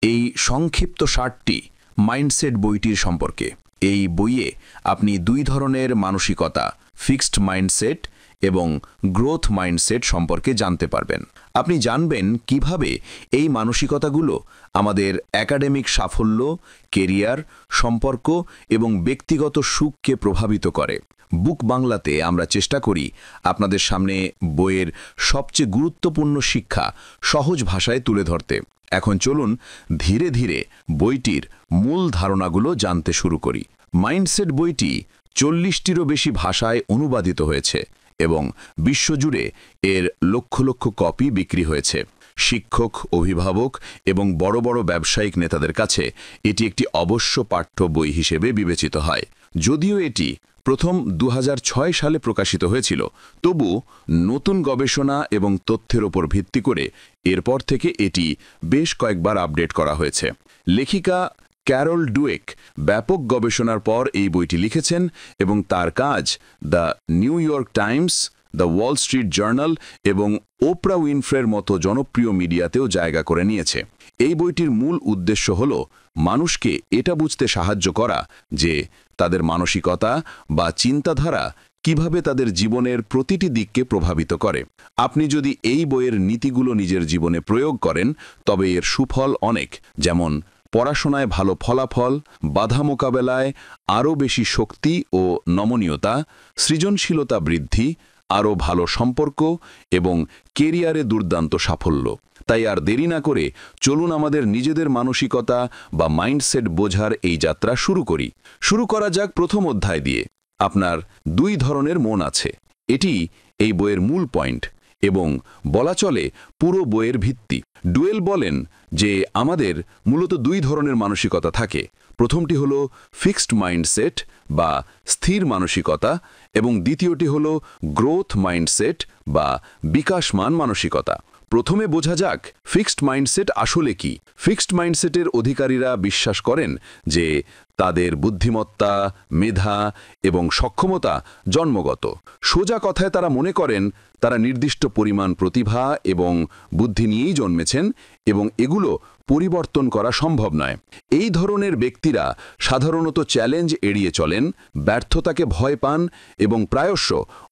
এই সংক্ষিপ্ত সারটি মাইন্ডসেট বইটির সম্পর্কে। এই বইয়ে আপনি দুই ধরনের মানসিকতা, ফিক্সড মাইন্ডসেট এবং গ্রোথ মাইন্ডসেট সম্পর্কে জানতে পারবেন। আপনি জানবেন কিভাবে এই মানসিকতাগুলো আমাদের একাডেমিক সাফল্য, কেরিয়ার, সম্পর্ক এবং ব্যক্তিগত সুখকে প্রভাবিত করে। বুক বাংলাতে আমরা চেষ্টা করি আপনাদের সামনে বইয়ের সবচেয়ে গুরুত্বপূর্ণ শিক্ষা সহজ ভাষায় তুলে ধরতে। এখন চলুন ধীরে ধীরে বইটির মূল ধারণাগুলো জানতে শুরু করি। মাইন্ডসেট বইটি 40টিরও বেশি ভাষায় অনুবাদিত হয়েছে এবং বিশ্বজুড়ে এর লক্ষ লক্ষ কপি বিক্রি হয়েছে। শিক্ষক, অভিভাবক এবং বড় বড় ব্যবসায়িক নেতাদের কাছে এটি একটি অবশ্য পাঠ্য বই হিসেবে বিবেচিত হয়। যদিও এটি প্রথম 2006 সালে প্রকাশিত হয়েছিল, তবু নতুন গবেষণা এবং তথ্যের ওপর ভিত্তি করে এরপর থেকে এটি বেশ কয়েকবার আপডেট করা হয়েছে। লেখিকা ক্যারল ডুয়েক ব্যাপক গবেষণার পর এই বইটি লিখেছেন এবং তার কাজ the new York Times, the Wall Street journal এবং ওপ্রা উইনফ্রের মতো জনপ্রিয় মিডিয়াতেও জায়গা করে নিয়েছে। এই বইটির মূল উদ্দেশ্য হল মানুষকে এটা বুঝতে সাহায্য করা যে তাদের মানসিকতা বা চিন্তাধারা কিভাবে তাদের জীবনের প্রতিটি দিককে প্রভাবিত করে। আপনি যদি এই বইয়ের নীতিগুলো নিজের জীবনে প্রয়োগ করেন তবে এর সুফল অনেক, যেমন পড়াশোনায় ভালো ফলাফল, বাধা মোকাবেলায় আরও বেশি শক্তি ও নমনীয়তা, সৃজনশীলতা বৃদ্ধি, আরও ভালো সম্পর্ক এবং কেরিয়ারে দুর্দান্ত সাফল্য। তাই আর দেরি না করে চলুন আমাদের নিজেদের মানসিকতা বা মাইন্ডসেট বোঝার এই যাত্রা শুরু করি। শুরু করা যাক প্রথম অধ্যায় দিয়ে। আপনার দুই ধরনের মন আছে, এটি এই বইয়ের মূল পয়েন্ট এবং বলা চলে পুরো বইয়ের ভিত্তি। ডুয়েল বলেন যে আমাদের মূলত দুই ধরনের মানসিকতা থাকে। প্রথমটি হলো ফিক্সড মাইন্ডসেট বা স্থির মানসিকতা এবং দ্বিতীয়টি হলো গ্রোথ মাইন্ডসেট বা বিকাশমান মানসিকতা। প্রথমে বোঝা যাক ফিক্সড মাইন্ডসেট আসলে কি। ফিক্সড মাইন্ডসেটের অধিকারীরা বিশ্বাস করেন যে তাদের বুদ্ধিমত্তা, মেধা এবং সক্ষমতা জন্মগত। সোজা কথায় তারা মনে করেন তারা নির্দিষ্ট পরিমাণ প্রতিভা এবং বুদ্ধি নিয়েই জন্মেছেন এবং এগুলো পরিবর্তন করা সম্ভব নয়। এই ধরনের ব্যক্তিরা সাধারণত চ্যালেঞ্জ এড়িয়ে চলেন, ব্যর্থতাকে ভয় পান এবং প্রায়শ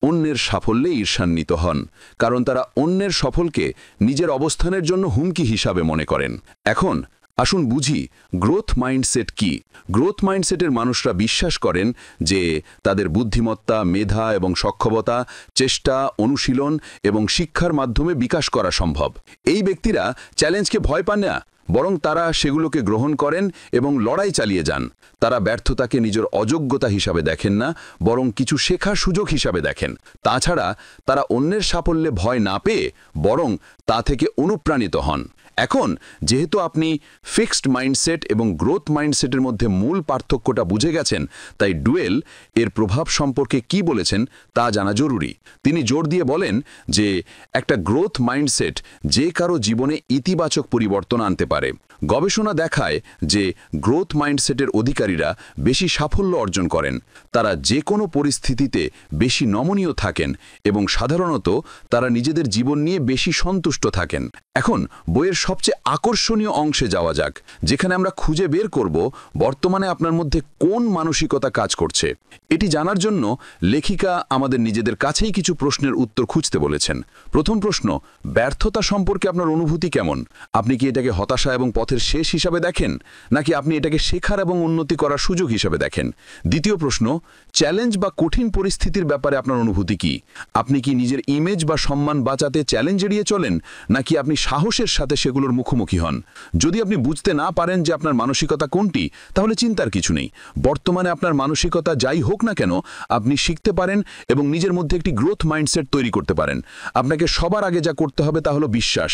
অন্যের সাফল্যে ঈর্ষান্বিত হন, কারণ তারা অন্যের সফলকে নিজের অবস্থানের জন্য হুমকি হিসাবে মনে করেন। এখন আসুন বুঝি গ্রোথ মাইন্ডসেট কি। গ্রোথ মাইন্ডসেটের মানুষরা বিশ্বাস করেন যে তাদের বুদ্ধিমত্তা, মেধা এবং সক্ষমতা চেষ্টা, অনুশীলন এবং শিক্ষার মাধ্যমে বিকাশ করা সম্ভব। এই ব্যক্তিরা চ্যালেঞ্জকে ভয় পান না, বরং তারা সেগুলোকে গ্রহণ করেন এবং লড়াই চালিয়ে যান। তারা ব্যর্থতাকে নিজের অযোগ্যতা হিসাবে দেখেন না, বরং কিছু শেখার সুযোগ হিসাবে দেখেন। তাছাড়া তারা অন্যের সাফল্যে ভয় না পেয়ে বরং তা থেকে অনুপ্রাণিত হন। এখন যেহেতু আপনি ফিক্সড মাইন্ডসেট এবং গ্রোথ মাইন্ডসেটের মধ্যে মূল পার্থক্যটা বুঝে গেছেন, তাই ডুয়েল এর প্রভাব সম্পর্কে কি বলেছেন তা জানা জরুরি। তিনি জোর দিয়ে বলেন যে একটা গ্রোথ মাইন্ডসেট যে কারো জীবনে ইতিবাচক পরিবর্তন আনতে পারে। গবেষণা দেখায় যে গ্রোথ মাইন্ডসেটের অধিকারীরা বেশি সাফল্য অর্জন করেন, তারা যে কোনো পরিস্থিতিতে বেশি নমনীয় থাকেন এবং সাধারণত তারা নিজেদের জীবন নিয়ে বেশি সন্তুষ্ট থাকেন। এখন বইয়ের সবচেয়ে আকর্ষণীয় অংশে যাওয়া যাক, যেখানে আমরা খুঁজে বের করব বর্তমানে আপনার মধ্যে কোন মানসিকতা কাজ করছে। এটি জানার জন্য লেখিকা আমাদের নিজেদের কাছেই কিছু প্রশ্নের উত্তর খুঁজতে বলেছেন। প্রথম প্রশ্ন, ব্যর্থতা সম্পর্কে আপনার অনুভূতি কেমন? আপনি কি এটাকে হতাশা এবং পথের শেষ হিসাবে দেখেন, নাকি আপনি এটাকে শেখার এবং উন্নতি করার সুযোগ হিসাবে দেখেন? দ্বিতীয় প্রশ্ন, চ্যালেঞ্জ বা কঠিন পরিস্থিতির ব্যাপারে আপনার অনুভূতি কি? আপনি কি নিজের ইমেজ বা সম্মান বাঁচাতে চ্যালেঞ্জ এড়িয়ে চলেন, নাকি আপনি সাহসের সাথে সেগুলোর মুখোমুখি হন? যদি আপনি বুঝতে না পারেন যে আপনার মানসিকতা কোনটি, তাহলে চিন্তার কিছু নেই। বর্তমানে আপনার মানসিকতা যাই হোক না কেন, আপনি শিখতে পারেন এবং নিজের মধ্যে একটি গ্রোথ মাইন্ডসেট তৈরি করতে পারেন। আপনাকে সবার আগে যা করতে হবে তা হলো বিশ্বাস।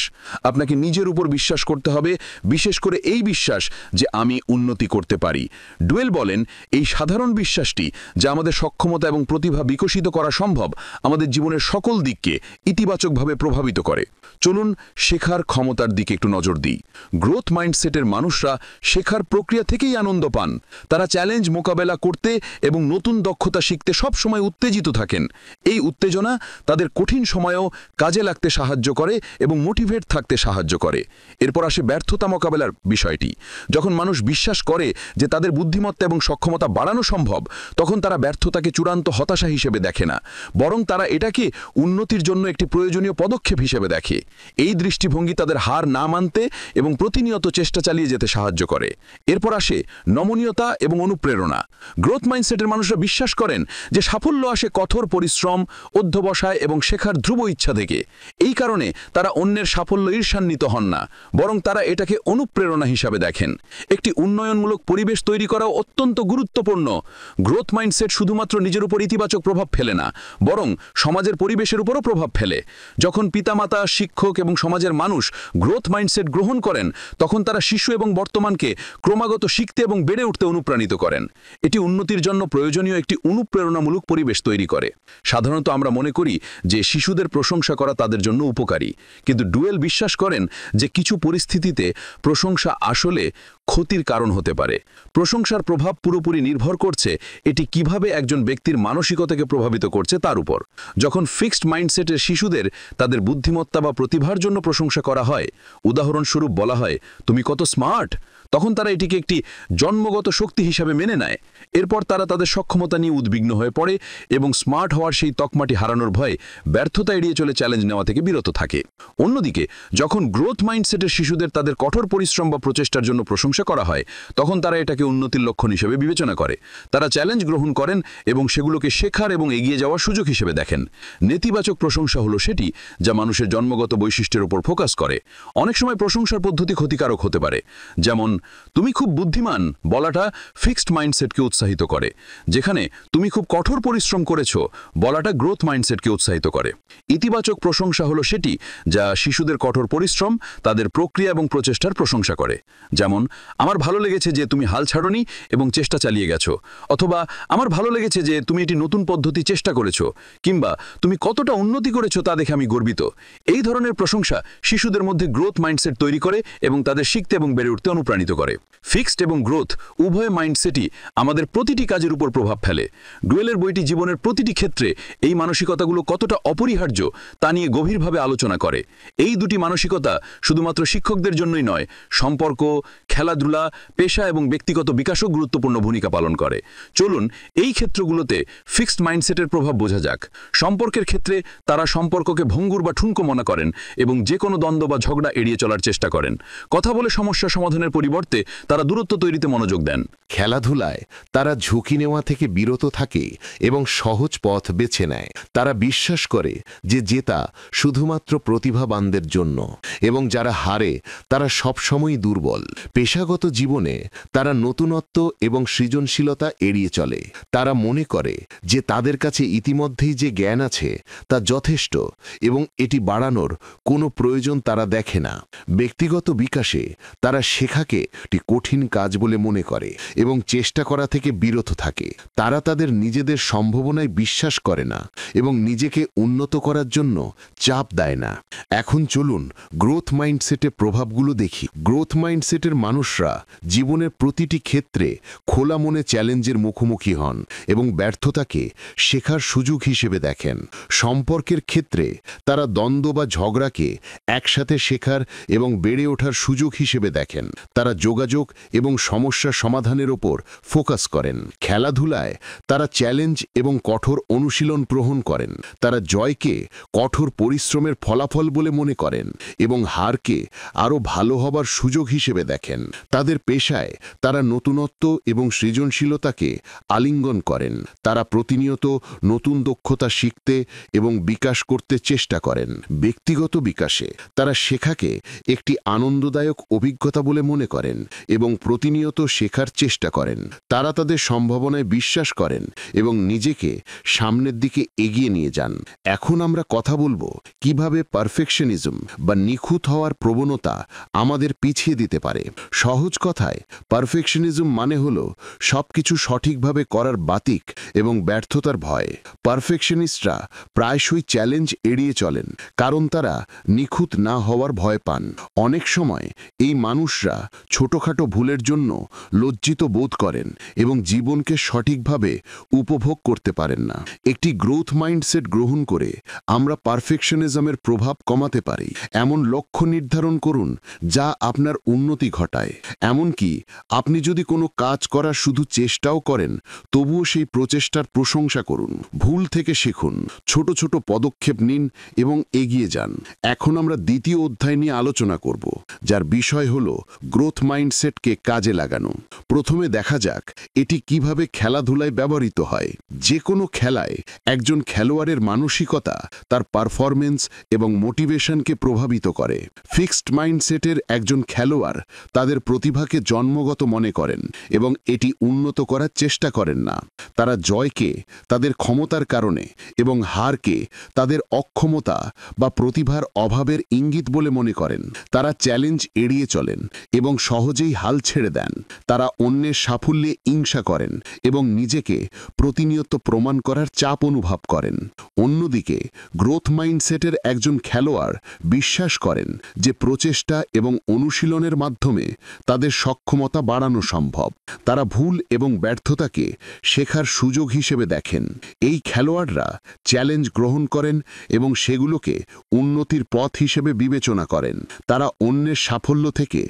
আপনাকে নিজের উপর বিশ্বাস করতে হবে, বিশেষ করে এই বিশ্বাস যে আমি উন্নতি করতে পারি। ডুয়েল বলেন এই সাধারণ বিশ্বাসটি যা আমাদের সক্ষমতা এবং প্রতিভা বিকশিত করা সম্ভব, আমাদের জীবনের সকল দিককে ইতিবাচকভাবে প্রভাবিত করে। চলুন শেখার ক্ষমতার দিকে একটু নজর দিই। গ্রোথ মাইন্ডসেটের মানুষরা শেখার প্রক্রিয়া থেকেই আনন্দ পান। তারা চ্যালেঞ্জ মোকাবেলা করতে এবং নতুন দক্ষতা শিখতে সব সময় উত্তেজিত থাকেন। এই উত্তেজনা তাদের কঠিন সময়েও কাজে লাগতে সাহায্য করে এবং মোটিভেট থাকতে সাহায্য করে। এরপর আসে ব্যর্থতা ব্যর্থতা মোকাবেলার বিষয়টি। যখন মানুষ বিশ্বাস করে যে তাদের বুদ্ধিমত্তা এবং সক্ষমতা বাড়ানো সম্ভব, তখন তারা ব্যর্থতাকে চূড়ান্ত হতাশা হিসেবে দেখে না, বরং তারা এটাকে উন্নতির জন্য একটি প্রয়োজনীয় পদক্ষেপ হিসেবে দেখে। এই দৃষ্টিভঙ্গি তাদের হার না মানতে এবং প্রতিনিয়ত চেষ্টা চালিয়ে যেতে সাহায্য করে। এরপর আসে নমনীয়তা এবং অনুপ্রেরণা। গ্রোথ মাইন্ডসেটের মানুষরা বিশ্বাস করেন যে সাফল্য আসে কঠোর পরিশ্রম, অধ্যবসায় এবং শেখার ধ্রুব ইচ্ছা থেকে। এই কারণে তারা অন্যের সাফল্য ঈর্ষান্বিত হন না, বরং তারা এটাকে অনুপ্রেরণা হিসাবে দেখেন। একটি উন্নয়নমূলক পরিবেশ তৈরি করাও অত্যন্ত গুরুত্বপূর্ণ। গ্রোথ মাইন্ডসেট শুধুমাত্র নিজের উপর ইতিবাচক প্রভাব ফেলে না, বরং সমাজের পরিবেশের উপরও প্রভাব ফেলে। যখন পিতামাতা, শিক্ষক এবং সমাজের মানুষ গ্রোথ মাইন্ডসেট গ্রহণ করেন, তখন তারা শিশু এবং বর্তমানকে ক্রমাগত শিখতে এবং বেড়ে উঠতে অনুপ্রাণিত করেন। এটি উন্নতির জন্য প্রয়োজনীয় একটি অনুপ্রেরণামূলক পরিবেশ তৈরি করে। সাধারণত আমরা মনে করি যে শিশুদের প্রশংসা করা তাদের জন্য উপকারী, কিন্তু ডুয়েল বিশ্বাস করেন যে কিছু পরিস্থিতিতে প্রশংসা আসলে ক্ষতির কারণ হতে পারে। প্রশংসার প্রভাব পুরোপুরি নির্ভর করছে এটি কিভাবে একজন ব্যক্তির মানসিকতাকে প্রভাবিত করছে তার উপর। যখন ফিক্সড মাইন্ডসেটের শিশুদের তাদের বুদ্ধিমত্তা বা প্রতিভার জন্য প্রশংসা করা হয়, উদাহরণস্বরূপ বলা হয়, তুমি কত স্মার্ট, তখন তারা এটিকে একটি জন্মগত শক্তি হিসাবে মেনে নেয়। এরপর তারা তাদের সক্ষমতা নিয়ে উদ্বিগ্ন হয়ে পড়ে এবং স্মার্ট হওয়ার সেই তকমাটি হারানোর ভয়ে ব্যর্থতা এড়িয়ে চলে চ্যালেঞ্জ নেওয়া থেকে বিরত থাকে। অন্যদিকে যখন গ্রোথ মাইন্ডসেটের শিশুদের তাদের কঠোর পরিশ্রম বা প্রচেষ্টার জন্য প্রশংসা করা হয়, তখন তারা এটাকে উন্নতির লক্ষণ হিসেবে বিবেচনা করে। তারা চ্যালেঞ্জ গ্রহণ করেন এবং সেগুলোকে শেখার এবং এগিয়ে যাওয়ার সুযোগ হিসেবে দেখেন। নেতিবাচক প্রশংসা হলো সেটি যা মানুষের জন্মগত বৈশিষ্ট্যের উপর ফোকাস করে। অনেক সময় প্রশংসার পদ্ধতি ক্ষতিকারক হতে পারে। যেমন, তুমি খুব বুদ্ধিমান বলাটা ফিক্সড মাইন্ডসেটকে উৎসাহিত করে, যেখানে তুমি খুব কঠোর পরিশ্রম করেছো বলাটা গ্রোথ মাইন্ডসেটকে উৎসাহিত করে। ইতিবাচক প্রশংসা হলো সেটি যা শিশুদের কঠোর পরিশ্রম, তাদের প্রক্রিয়া এবং প্রচেষ্টার প্রশংসা করে। যেমন, আমার ভালো লেগেছে যে তুমি হাল ছাড়োনি এবং চেষ্টা চালিয়ে গেছো, অথবা আমার ভালো লেগেছে যে তুমি এটি নতুন পদ্ধতি চেষ্টা করেছো, কিংবা তুমি কতটা উন্নতি করেছো তা দেখে আমি গর্বিত। এই ধরনের প্রশংসা শিশুদের মধ্যে গ্রোথ মাইন্ডসেট তৈরি করে এবং তাদের শিখতে এবং বেড়ে উঠতে অনুপ্রাণিত করে। ফিক্সড এবং গ্রোথ উভয় মাইন্ডসেটই আমাদের প্রতিটি কাজের উপর প্রভাব ফেলে। ডুয়েলের বইটি জীবনের প্রতিটি ক্ষেত্রে এই মানসিকতাগুলো কতটা অপরিহার্য তা নিয়ে গভীরভাবে আলোচনা করে। এই দুটি মানসিকতা শুধুমাত্র শিক্ষকদের জন্যই নয়, সম্পর্ক, খেলাধুলা, পেশা এবং ব্যক্তিগত বিকাশও গুরুত্বপূর্ণ ভূমিকা পালন করে। চলুন এই ক্ষেত্রগুলোতে ফিক্সড মাইন্ডসেটের প্রভাব বোঝা যাক। সম্পর্কের ক্ষেত্রে তারা সম্পর্ককে ভঙ্গুর বা ঠুনকো মনে করেন এবং যে কোনো দ্বন্দ্ব বা ঝগড়া এড়িয়ে চলার চেষ্টা করেন। কথা বলে সমস্যা সমাধানের পরিবর্তে তারা দূরত্ব তৈরিতে মনোযোগ দেন। খেলাধুলায় তারা ঝুঁকি নেওয়া থেকে বিরত থাকে এবং সহজ পথ বেছে নেয়। তারা বিশ্বাস করে যে জেতা শুধুমাত্র প্রতিভাবানদের জন্য এবং যারা হারে তারা সবসময়ই দুর্বল। পেশাগত জীবনে তারা নতুনত্ব এবং সৃজনশীলতা এড়িয়ে চলে। তারা মনে করে যে তাদের কাছে ইতিমধ্যেই যে জ্ঞান আছে তা যথেষ্ট এবং এটি বাড়ানোর কোনো প্রয়োজন তারা দেখে না। ব্যক্তিগত বিকাশে তারা শেখাকে একটি কঠিন কাজ বলে মনে করে এবং চেষ্টা করা থেকে বিরত থাকে। তারা তাদের নিজেদের সম্ভাবনায় বিশ্বাস করে না এবং নিজেকে উন্নত করার জন্য চাপ দেয় না। এখন চলুন গ্রোথ মাইন্ডসেটের প্রভাবগুলো দেখি। গ্রোথ মাইন্ডসেটের মানুষরা জীবনের প্রতিটি ক্ষেত্রে খোলা মনে চ্যালেঞ্জের মুখোমুখি হন এবং ব্যর্থতাকে শেখার সুযোগ হিসেবে দেখেন। সম্পর্কের ক্ষেত্রে তারা দ্বন্দ্ব বা ঝগড়াকে একসাথে শেখার এবং বেড়ে ওঠার সুযোগ হিসেবে দেখেন। তারা যোগাযোগ এবং সমস্যা সমাধানের ওপর ফোকাস করেন। খেলাধুলায় তারা চ্যালেঞ্জ এবং কঠোর অনুশীলন গ্রহণ করেন। তারা জয়কে কঠোর পরিশ্রমের ফলাফল বলে মনে করেন এবং হারকে আরও ভালো হবার সুযোগ হিসেবে দেখেন। তাদের পেশায় তারা নতুনত্ব এবং সৃজনশীলতাকে আলিঙ্গন করেন। তারা প্রতিনিয়ত নতুন দক্ষতা শিখতে এবং বিকাশ করতে চেষ্টা করেন। ব্যক্তিগত বিকাশে তারা শেখাকে একটি আনন্দদায়ক অভিজ্ঞতা বলে মনে করেন এবং প্রতিনিয়ত শেখার চেষ্টা করেন। তারা তাদের সম্ভাবনায় বিশ্বাস করেন এবং নিজেকে সামনের দিকে এগিয়ে নিয়ে যান। এখন আমরা কথা বলবো কিভাবে পারফেকশনিজম বা নিখুঁত হওয়ার প্রবণতা আমাদের পিছিয়ে দিতে পারে। সহজ কথায় পারফেকশনিজম মানে হল সবকিছু সঠিকভাবে করার বাতিক এবং ব্যর্থতার ভয়। পারফেকশনিস্টরা প্রায়শই চ্যালেঞ্জ এড়িয়ে চলেন, কারণ তারা নিখুঁত না হওয়ার ভয় পান। অনেক সময় এই মানুষরা ছোটখাটো ভুলের জন্য লজ্জিত বোধ করেন এবং জীবনকে সঠিকভাবে উপভোগ করতে পারেন না। একটি গ্রোথ মাইন্ডসেট গ্রহণ করে আমরা পারফেকশনিজমের প্রভাব কমাতে পারি। এমন লক্ষ্য নির্ধারণ করুন যা আপনার উন্নতি ঘটায়। এমনকি আপনি যদি কোনো কাজ করার শুধু চেষ্টাও করেন, তবুও সেই প্রচেষ্টার প্রশংসা করুন। ভুল থেকে শিখুন, ছোট ছোট পদক্ষেপ নিন এবং এগিয়ে যান। এখন আমরা দ্বিতীয় অধ্যায় নিয়ে আলোচনা করব, যার বিষয় হল গ্রোথ মাইন্ডসেটকে কাজে লাগানো। প্রথমে দেখা যাক এটি কিভাবে খেলাধুলায় ব্যবহৃত হয়। যে কোনো খেলায় একজন খেলোয়াড়ের মানসিকতা তার পারফরমেন্স এবং মোটিভেশনকে প্রভাবিত করে। ফিক্সড মাইন্ডসেটের একজন খেলোয়াড় তাদের প্রতিভাকে জন্মগত মনে করেন এবং এটি উন্নত করার চেষ্টা করেন না। তারা জয়কে তাদের ক্ষমতার কারণে এবং হারকে তাদের অক্ষমতা বা প্রতিভার অভাবের ইঙ্গিত বলে মনে করেন। তারা চ্যালেঞ্জ এড়িয়ে চলেন এবং সহজেই হাল ছেড়ে দেন। তারা অন্যের সাফল্যে ঈর্ষা করেন এবং নিজেকে প্রতিনিয়ত প্রমাণ করার চাপ অনুভব করেন। অন্যদিকে গ্রোথ মাইন্ডসেটের একজন খেলোয়াড় বিশ্বাস করেন যে প্রচেষ্টা এবং অনুশীলনের মাধ্যমে তাদের সক্ষমতা বাড়ানো সম্ভব। তারা ভুল এবং ব্যর্থতাকে শেখার সুযোগ হিসেবে দেখেন। এই খেলোয়াড়রা চ্যালেঞ্জ গ্রহণ করেন এবং সেগুলোকে উন্নতির পথ হিসেবে বিবেচনা করেন। তারা অন্যের সাফল্য থেকে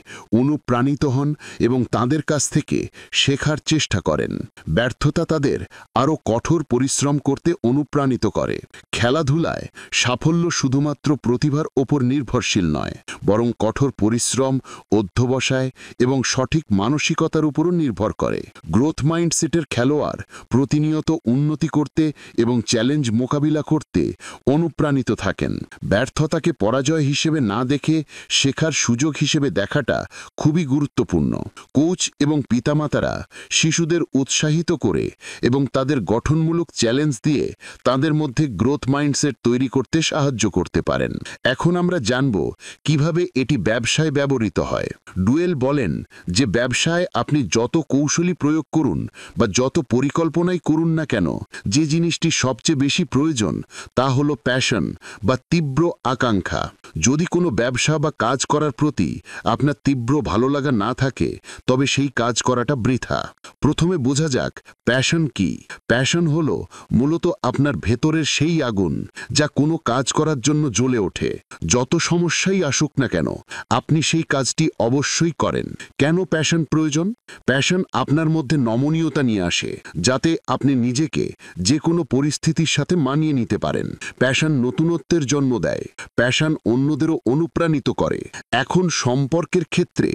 অনুপ্রাণিত হন এবং তাদের কাছ থেকে শেখার চেষ্টা করেন। ব্যর্থতা তাদের আরও কঠোর পরিশ্রম করতে অনুপ্রাণিত করে। খেলাধুলায় সাফল্য শুধুমাত্র প্রতিভার ওপর নির্ভরশীল নয়, বরং কঠোর পরিশ্রম, অধ্যবসায় এবং সঠিক মানসিকতার উপরও নির্ভর করে। গ্রোথ মাইন্ডসেটের খেলোয়াড় প্রতিনিয়ত উন্নতি করতে এবং চ্যালেঞ্জ মোকাবিলা করতে অনুপ্রাণিত থাকেন। ব্যর্থতাকে পরাজয় হিসেবে না দেখে শেখার সুযোগ হিসেবে দেখাটা খুবই গুরুত্বপূর্ণ। কোচ এবং পিতামাতারা শিশুদের উৎসাহিত করে এবং তাদের গঠনমূলক চ্যালেঞ্জ দিয়ে তাদের মধ্যে গ্রোথ মাইন্ডসেট তৈরি করতে সাহায্য করতে পারেন। এখন আমরা জানব কিভাবে এটি ব্যবসায় ব্যবহৃত হয়। ডুয়েল বলেন যে ব্যবসায় আপনি যত কৌশলী প্রয়োগ করুন বা যত পরিকল্পনাই করুন না কেন, যে জিনিসটি সবচেয়ে বেশি প্রয়োজন তা হলো প্যাশন বা তীব্র আকাঙ্ক্ষা। যদি কোনো ব্যবসা বা কাজ করার প্রতি আপনার তীব্র ভালো লাগা না থাকে, তবে সেই কাজ করাটা বৃথা। প্রথমে বোঝা যাক প্যাশন কি। প্যাশন হলো মূলত আপনার ভেতরের সেই আগুন যা কোনো কাজ করার জন্য জ্বলে ওঠে। যত সমস্যাই আসুক না কেন, আপনি সেই কাজটি অবশ্যই করেন। কেন প্যাশন প্রয়োজন? প্যাশন আপনার মধ্যে নমনীয়তা নিয়ে আসে, যাতে আপনি নিজেকে যে কোনো পরিস্থিতির সাথে মানিয়ে নিতে পারেন। প্যাশন নতুনত্বের জন্ম দেয়। প্যাশন অন্যদেরও অনুপ্রাণিত করে। এখন সম্পর্কের ক্ষেত্রে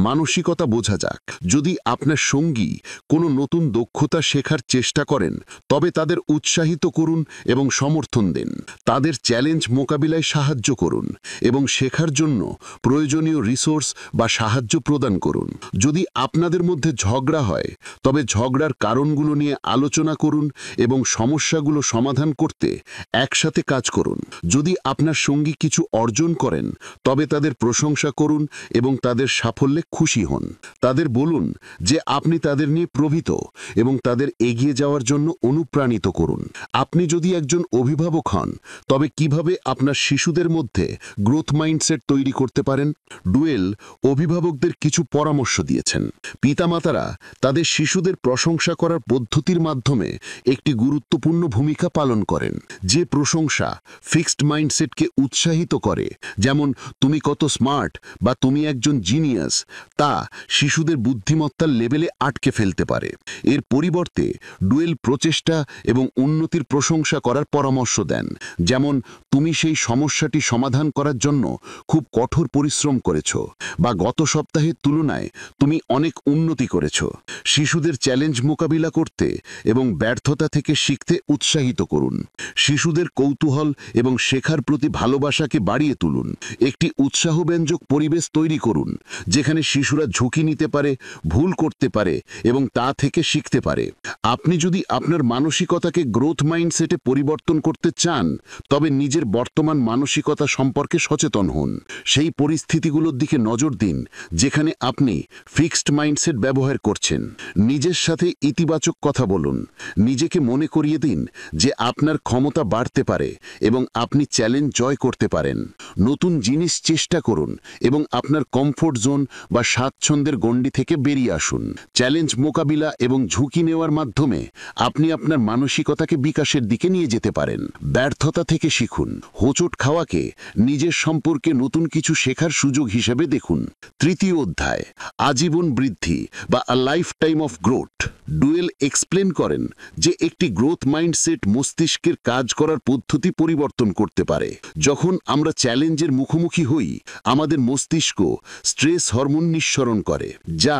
মানসিকতা বোঝা যাক। যদি আপনার সঙ্গী কোনো নতুন দক্ষতা শেখার চেষ্টা করেন, তবে তাদের উৎসাহিত করুন এবং সমর্থন দিন। তাদের চ্যালেঞ্জ মোকাবিলায় সাহায্য করুন এবং শেখার জন্য প্রয়োজনীয় রিসোর্স বা সাহায্য প্রদান করুন। যদি আপনাদের মধ্যে ঝগড়া হয়, তবে ঝগড়ার কারণগুলো নিয়ে আলোচনা করুন এবং সমস্যাগুলো সমাধান করতে একসাথে কাজ করুন। যদি আপনার সঙ্গী কিছু অর্জন করেন, তবে তাদের প্রশংসা করুন এবং তাদের সাফল্যে খুশি হন। তাদের বলুন যে আপনি তাদের নিয়ে প্রভীত এবং তাদের এগিয়ে যাওয়ার জন্য অনুপ্রাণিত করুন। আপনি যদি একজন অভিভাবক হন, তবে কিভাবে আপনার শিশুদের মধ্যে গ্রোথ মাইন্ডসেট তৈরি করতে পারেন? ডুয়েল অভিভাবকদের কিছু পরামর্শ দিয়েছেন। পিতামাতারা তাদের শিশুদের প্রশংসা করার পদ্ধতির মাধ্যমে একটি গুরুত্বপূর্ণ ভূমিকা পালন করেন। যে প্রশংসা ফিক্সড মাইন্ডসেটকে উৎসাহিত করে, যেমন তুমি কত স্মার্ট বা তুমি একজন জিনিয়াস, তা শিশুদের বুদ্ধিমত্তার লেভেলে আটকে ফেলতে পারে। এর পরিবর্তে ডুয়েল প্রচেষ্টা এবং উন্নতির প্রশংসা করার পরামর্শ দেন, যেমন তুমি সেই সমস্যাটি সমাধান করার জন্য খুব কঠোর পরিশ্রম করেছ, বা গত সপ্তাহের তুলনায় তুমি অনেক উন্নতি করেছ। শিশুদের চ্যালেঞ্জ মোকাবিলা করতে এবং ব্যর্থতা থেকে শিখতে উৎসাহিত করুন। শিশুদের কৌতূহল এবং শেখার প্রতি ভালোবাসাকে বাড়িয়ে তুলুন। একটি উৎসাহব্যঞ্জক পরিবেশ তৈরি করুন, যেখানে শিশুরা ঝুঁকি নিতে পারে, ভুল করতে পারে এবং তা থেকে শিখতে পারে। আপনি যদি আপনার মানসিকতাকে গ্রোথ মাইন্ডসেটে পরিবর্তন করতে চান, তবে নিজের বর্তমান মানসিকতা সম্পর্কে সচেতন হন। সেই পরিস্থিতিগুলোর দিকে নজর দিন যেখানে আপনি ফিক্সড মাইন্ডসেট ব্যবহার করছেন। নিজের সাথে ইতিবাচক কথা বলুন, নিজেকে মনে করিয়ে দিন যে আপনার ক্ষমতা বাড়তে পারে এবং আপনি চ্যালেঞ্জ জয় করতে পারেন। নতুন জিনিস চেষ্টা করুন এবং আপনার কমফোর্ট জোন বা স্বাচ্ছন্দ্যের গণ্ডি থেকে বেরিয়ে আসুন। চ্যালেঞ্জ মোকাবিলা এবং ঝুঁকি নেওয়ার মাধ্যমে আপনি আপনার মানসিকতাকে বিকাশের দিকে নিয়ে যেতে পারেন। ব্যর্থতা থেকে শিখুন। হোঁচট খাওয়াকে নিজের সম্পর্কে নতুন কিছু শেখার সুযোগ হিসেবে দেখুন। তৃতীয় অধ্যায়, আজীবন বৃদ্ধি বা a lifetime of growth. ডুয়েল এক্সপ্লেন করেন যে একটি গ্রোথ মাইন্ডসেট মস্তিষ্কের কাজ করার পদ্ধতি পরিবর্তন করতে পারে। যখন আমরা চ্যালেঞ্জের মুখোমুখি হই, আমাদের মস্তিষ্ক স্ট্রেস হরমোন নিঃসরণ করে, যা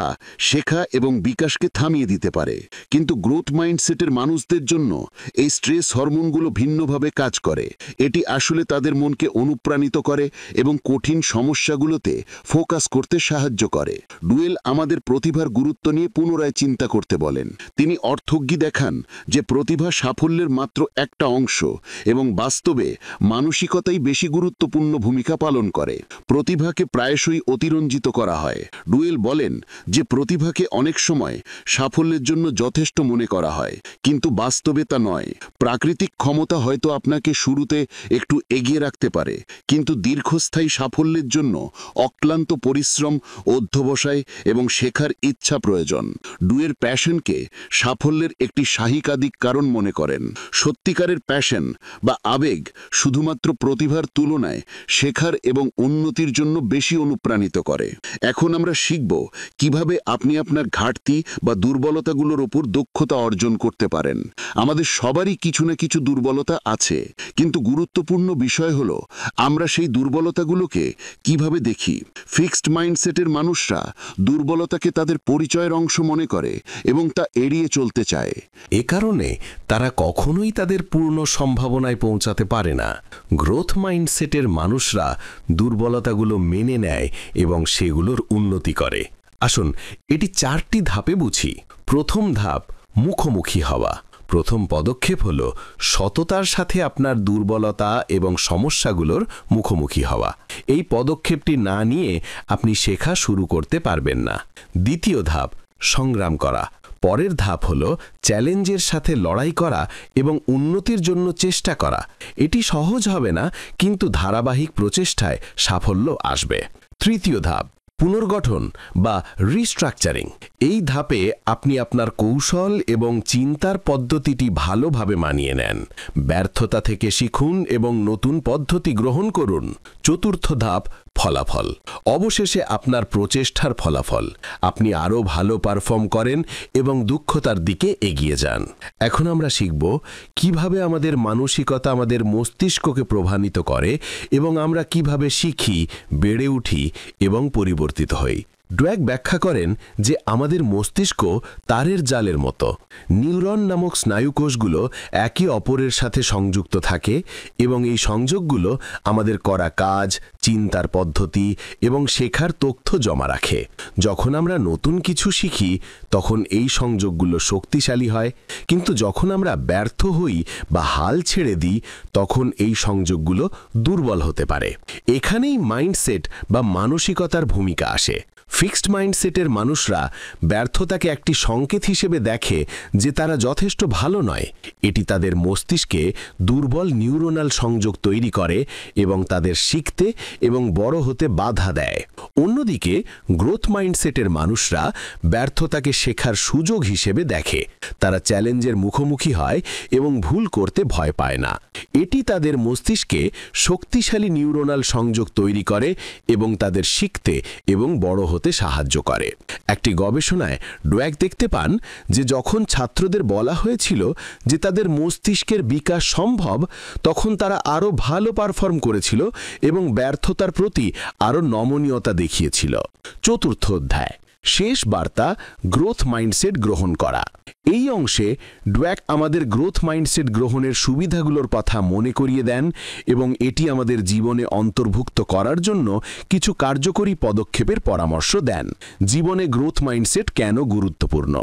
শেখা এবং বিকাশকে থামিয়ে দিতে পারে। কিন্তু গ্রোথ মাইন্ডসেটের মানুষদের জন্য এই স্ট্রেস হরমোনগুলো ভিন্নভাবে কাজ করে। এটি আসলে তাদের মনকে অনুপ্রাণিত করে এবং কঠিন সমস্যাগুলোতে ফোকাস করতে সাহায্য করে। ডুয়েল আমাদের প্রতিভার গুরুত্ব নিয়ে পুনরায় চিন্তা করতে বলেন। তিনি অর্থজ্ঞী দেখান যে প্রতিভা সাফল্যের মাত্র একটা অংশ এবং বাস্তবে মানসিকতাই বেশি গুরুত্বপূর্ণ ভূমিকা পালন করে। প্রতিভাকে প্রায়শই অতিরঞ্জিত করা হয়। ডুয়েল বলেন যে প্রতিভাকে অনেক সময় সাফল্যের জন্য যথেষ্ট মনে করা হয়, কিন্তু বাস্তবে তা নয়। প্রাকৃতিক ক্ষমতা হয়তো আপনাকে শুরুতে একটু এগিয়ে রাখতে পারে, কিন্তু দীর্ঘস্থায়ী সাফল্যের জন্য অক্লান্ত পরিশ্রম, অধ্যবসায় এবং শেখার ইচ্ছা প্রয়োজন। ডুয়েল প্যাশনকে সাফল্যের একটি সাহিকাদিক কারণ মনে করেন। সত্যিকারের প্যাশন বা আবেগ শুধুমাত্র প্রতিভার তুলনায় শেখার এবং উন্নতির জন্য বেশি অনুপ্রাণিত করে। এখন আমরা শিখব কিভাবে আপনি আপনার ঘাটতি বা দুর্বলতাগুলোর উপর দক্ষতা অর্জন করতে পারেন। আমাদের সবারই কিছু না কিছু দুর্বলতা আছে, কিন্তু গুরুত্বপূর্ণ বিষয় হলো আমরা সেই দুর্বলতাগুলোকে কিভাবে দেখি। ফিক্সড মাইন্ডসেটের মানুষরা দুর্বলতাকে তাদের পরিচয়ের অংশ মনে করে এবং তা এড়িয়ে চলতে চায়। এ কারণে তারা কখনোই তাদের পূর্ণ সম্ভাবনায় পৌঁছাতে পারে না। গ্রোথ মাইন্ডসেটের মানুষরা দুর্বলতাগুলো মেনে নেয় এবং সেগুলোর উন্নতি করে। আসুন এটি 4টি ধাপে বুঝি। প্রথম ধাপ, মুখোমুখি হওয়া। প্রথম পদক্ষেপ হল সততার সাথে আপনার দুর্বলতা এবং সমস্যাগুলোর মুখোমুখি হওয়া। এই পদক্ষেপটি না নিয়ে আপনি শেখা শুরু করতে পারবেন না। দ্বিতীয় ধাপ, সংগ্রাম করা। পরের ধাপ হল চ্যালেঞ্জের সাথে লড়াই করা এবং উন্নতির জন্য চেষ্টা করা। এটি সহজ হবে না, কিন্তু ধারাবাহিক প্রচেষ্টায় সাফল্য আসবে। তৃতীয় ধাপ, পুনর্গঠন বা রিস্ট্রাকচারিং। এই ধাপে আপনি আপনার কৌশল এবং চিন্তার পদ্ধতিটি ভালোভাবে মানিয়ে নেন। ব্যর্থতা থেকে শিখুন এবং নতুন পদ্ধতি গ্রহণ করুন। চতুর্থ ধাপ, ফলাফল। অবশেষে আপনার প্রচেষ্টার ফলাফল। আপনি আরও ভালো পারফর্ম করেন এবং দক্ষতার দিকে এগিয়ে যান। এখন আমরা শিখব কিভাবে আমাদের মানসিকতা আমাদের মস্তিষ্ককে প্রভাবিত করে এবং আমরা কিভাবে শিখি, বেড়ে উঠি এবং পরিবর্তিত হই। ডুয়েক ব্যাখ্যা করেন যে আমাদের মস্তিষ্ক তারের জালের মতো। নিউরন নামক স্নায়ুকোষগুলো একে অপরের সাথে সংযুক্ত থাকে এবং এই সংযোগগুলো আমাদের করা কাজ, চিন্তার পদ্ধতি এবং শেখার তথ্য জমা রাখে। যখন আমরা নতুন কিছু শিখি তখন এই সংযোগগুলো শক্তিশালী হয়, কিন্তু যখন আমরা ব্যর্থ হই বা হাল ছেড়ে দিই তখন এই সংযোগগুলো দুর্বল হতে পারে। এখানেই মাইন্ডসেট বা মানসিকতার ভূমিকা আসে। ফিক্সড মাইন্ডসেটের মানুষরা ব্যর্থতাকে একটি সংকেত হিসেবে দেখে যে তারা যথেষ্ট ভালো নয়। এটি তাদের মস্তিষ্কে দুর্বল নিউরোনাল সংযোগ তৈরি করে এবং তাদের শিখতে এবং বড় হতে বাধা দেয়। অন্যদিকে গ্রোথ মাইন্ডসেটের মানুষরা ব্যর্থতাকে শেখার সুযোগ হিসেবে দেখে। তারা চ্যালেঞ্জের মুখোমুখি হয় এবং ভুল করতে ভয় পায় না। এটি তাদের মস্তিষ্কে শক্তিশালী নিউরোনাল সংযোগ তৈরি করে এবং তাদের শিখতে এবং বড় হতে সাহায্য করে। একটি গবেষণায় ডুয়েক দেখতে পান যে যখন ছাত্রদের বলা হয়েছিল যে তাদের মস্তিষ্কের বিকাশ সম্ভব, তখন তারা আরও ভালো পারফর্ম করেছিল এবং ব্যর্থতার প্রতি আরও নমনীয়তা দেখিয়েছিল। চতুর্থ অধ্যায়, শেষ বার্তা, গ্রোথ মাইন্ডসেট গ্রহণ করা। এই অংশে ডুয়াক আমাদের গ্রোথ মাইন্ডসেট গ্রহণের সুবিধাগুলোর কথা মনে করিয়ে দেন এবং এটি আমাদের জীবনে অন্তর্ভুক্ত করার জন্য কিছু কার্যকরী পদক্ষেপের পরামর্শ দেন। জীবনে গ্রোথ মাইন্ডসেট কেন গুরুত্বপূর্ণ?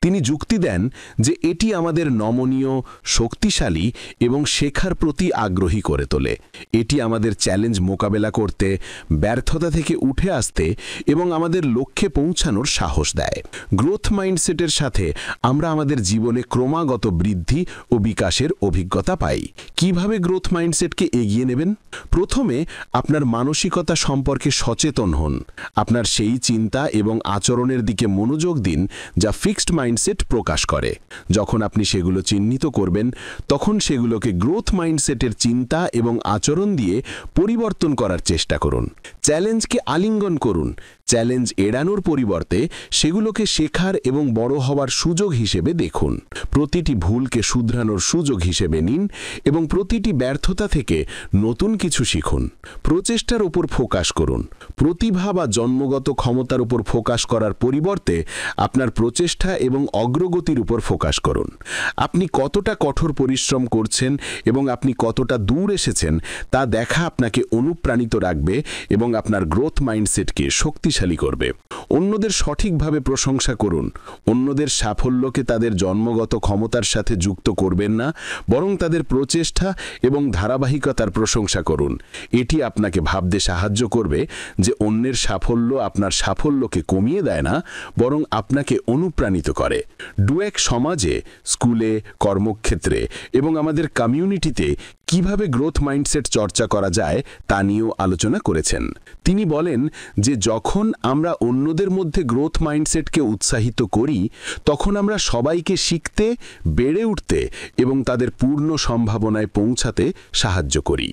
তিনি যুক্তি দেন যে এটি আমাদের নমনীয়, শক্তিশালী এবং শেখার প্রতি আগ্রহী করে তোলে। এটি আমাদের চ্যালেঞ্জ মোকাবেলা করতে, ব্যর্থতা থেকে উঠে আসতে এবং আমাদের লক্ষ্যে পৌঁছানোর সাহস দেয়। গ্রোথ মাইন্ডসেটের সাথে আমরা আমাদের জীবনে ক্রমাগত বৃদ্ধি ও বিকাশের অভিজ্ঞতা পাই। কিভাবে গ্রোথ মাইন্ডসেটকে এগিয়ে নেবেন? প্রথমে আপনার মানসিকতা সম্পর্কে সচেতন হন। আপনার সেই চিন্তা এবং আচরণের দিকে মনোযোগ দিন যা ফিক্সড মাইন্ডসেট প্রকাশ করে। যখন আপনি সেগুলো চিহ্নিত করবেন, তখন সেগুলোকে গ্রোথ মাইন্ডসেটের চিন্তা এবং আচরণ দিয়ে পরিবর্তন করার চেষ্টা করুন। চ্যালেঞ্জকে আলিঙ্গন করুন। চ্যালেঞ্জ এড়ানোর পরিবর্তে সেগুলোকে শেখার এবং বড় হওয়ার সুযোগ হিসেবে দেখুন। প্রতিটি ভুলকে শুধরানোর সুযোগ হিসেবে নিন এবং প্রতিটি ব্যর্থতা থেকে নতুন কিছু শিখুন। প্রচেষ্টার উপর ফোকাস করুন। প্রতিভা বা জন্মগত ক্ষমতার উপর ফোকাস করার পরিবর্তে আপনার প্রচেষ্টা এবং অগ্রগতির উপর ফোকাস করুন। আপনি কতটা কঠোর পরিশ্রম করছেন এবং আপনি কতটা দূর এসেছেন তা দেখা আপনাকে অনুপ্রাণিত রাখবে এবং আপনার গ্রোথ মাইন্ডসেটকে শক্তিশালী করবে। অন্যদের সঠিকভাবে প্রশংসা করুন। অন্যদের সাফল্যকে তাদের জন্মগত ক্ষমতার সাথে যুক্ত করবেন না, বরং তাদের প্রচেষ্টা এবং ধারাবাহিকতার প্রশংসা করুন। এটি আপনাকে ভাবতে সাহায্য করবে যে অন্যের সাফল্য আপনার সাফল্যকে কমিয়ে দেয় না, বরং আপনাকে অনুপ্রাণিত করে। ডুয়াক সমাজে, স্কুলে, কর্মক্ষেত্রে এবং আমাদের কমিউনিটিতে কিভাবে গ্রোথ মাইন্ডসেট চর্চা করা যায় তা নিয়েও আলোচনা করেছেন। তিনি বলেন যে যখন আমরা অন্যদের মধ্যে গ্রোথ মাইন্ডসেটকে উৎসাহিত করি, তখন আমরা সবাইকে শিখতে, বেড়ে উঠতে এবং তাদের পূর্ণ সম্ভাবনায় পৌঁছাতে সাহায্য করি।